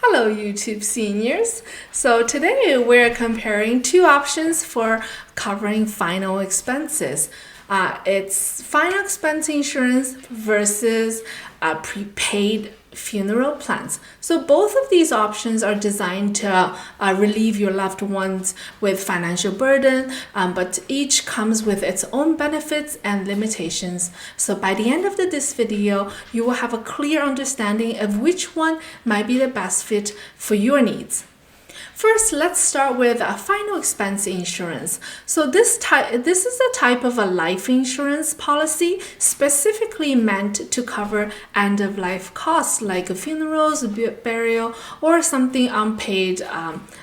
Hello YouTube seniors. So today we're comparing two options for covering final expenses. It's final expense insurance versus prepaid funeral plans. So both of these options are designed to relieve your loved ones with financial burden, but each comes with its own benefits and limitations. So by the end of this video, you will have a clear understanding of which one might be the best fit for your needs. First, let's start with a final expense insurance. So this is a type of a life insurance policy specifically meant to cover end-of-life costs like funerals, burial, or something unpaid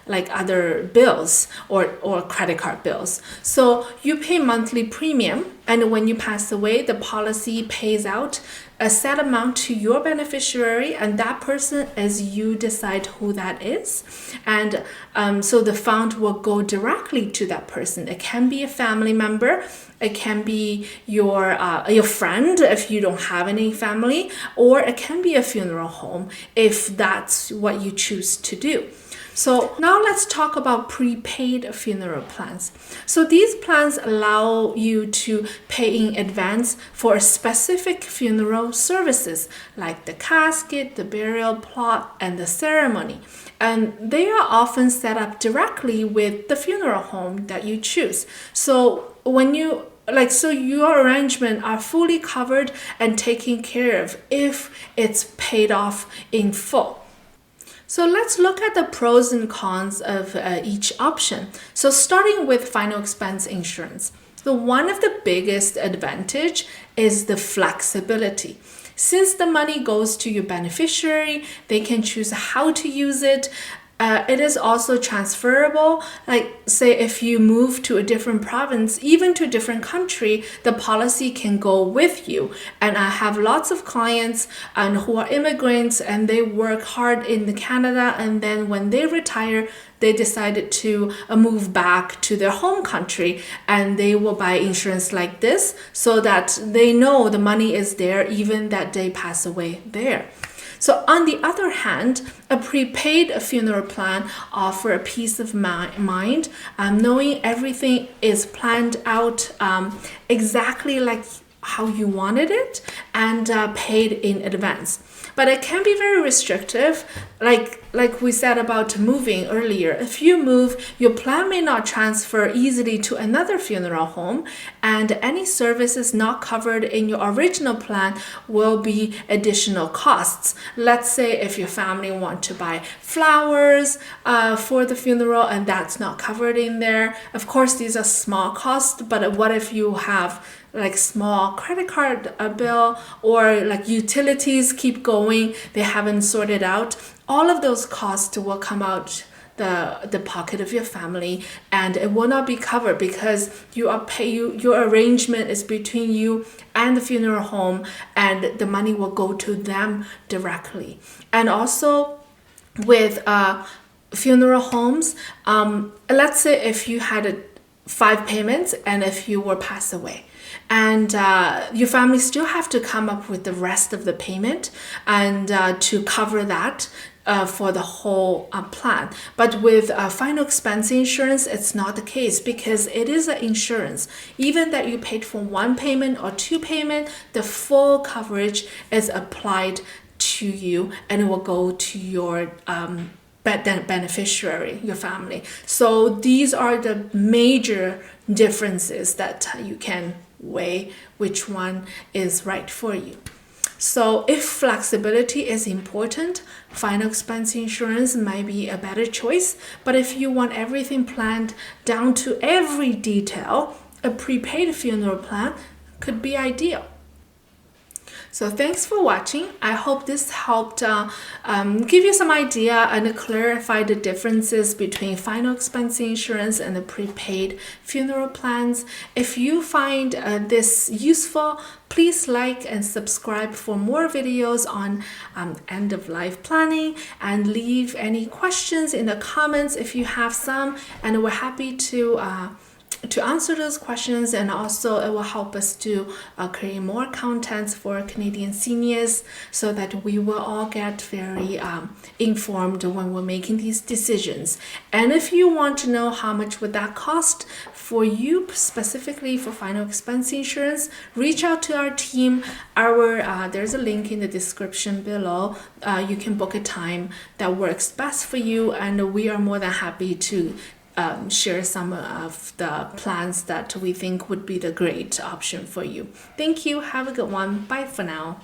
like other bills or credit card bills. So you pay monthly premium, and when you pass away, the policy pays out a set amount to your beneficiary, and that person is you decide who that is. And so the fund will go directly to that person. It can be a family member, it can be your friend if you don't have any family, or it can be a funeral home if that's what you choose to do. So now let's talk about prepaid funeral plans. So these plans allow you to pay in advance for specific funeral services like the casket, the burial plot, and the ceremony. And they are often set up directly with the funeral home that you choose. So so your arrangement are fully covered and taken care of if it's paid off in full. So let's look at the pros and cons of each option. So starting with final expense insurance. So one of the biggest advantage is the flexibility. Since the money goes to your beneficiary, they can choose how to use it. It is also transferable. Like say if you move to a different province, even to a different country, the policy can go with you. And I have lots of clients who are immigrants and they work hard in Canada, and then when they retire, they decided to move back to their home country, and they will buy insurance like this so that they know the money is there even that they pass away there. So on the other hand, a prepaid funeral plan offers a peace of mind, knowing everything is planned out exactly like how you wanted it and paid in advance. But it can be very restrictive, like we said about moving earlier. If you move, your plan may not transfer easily to another funeral home, and any services not covered in your original plan will be additional costs. Let's say if your family want to buy flowers for the funeral and that's not covered in there. Of course, these are small costs, but what if you have like small credit card bill, or like utilities keep going, they haven't sorted out? All of those costs will come out the pocket of your family, and it will not be covered because your arrangement is between you and the funeral home, and the money will go to them directly. And also with funeral homes, let's say if you had 5 payments and if you were passed away, and your family still have to come up with the rest of the payment and to cover that for the whole plan. But with final expense insurance, it's not the case because it is an insurance. Even that you paid for 1 payment or 2 payment, the full coverage is applied to you, and it will go to your beneficiary, your family. So these are the major differences that you can weigh which one is right for you. So if flexibility is important, final expense insurance might be a better choice. But if you want everything planned down to every detail, a prepaid funeral plan could be ideal. So thanks for watching. I hope this helped give you some idea and clarify the differences between final expense insurance and the prepaid funeral plans. If you find this useful, please like and subscribe for more videos on end-of-life planning, and leave any questions in the comments if you have some, and we're happy to answer those questions, and also it will help us to create more content for Canadian seniors so that we will all get very informed when we're making these decisions. And if you want to know how much would that cost for you specifically for final expense insurance, reach out to our team. There's a link in the description below. You can book a time that works best for you, and we are more than happy to share some of the plans that we think would be the great option for you. Thank you. Have a good one. Bye for now.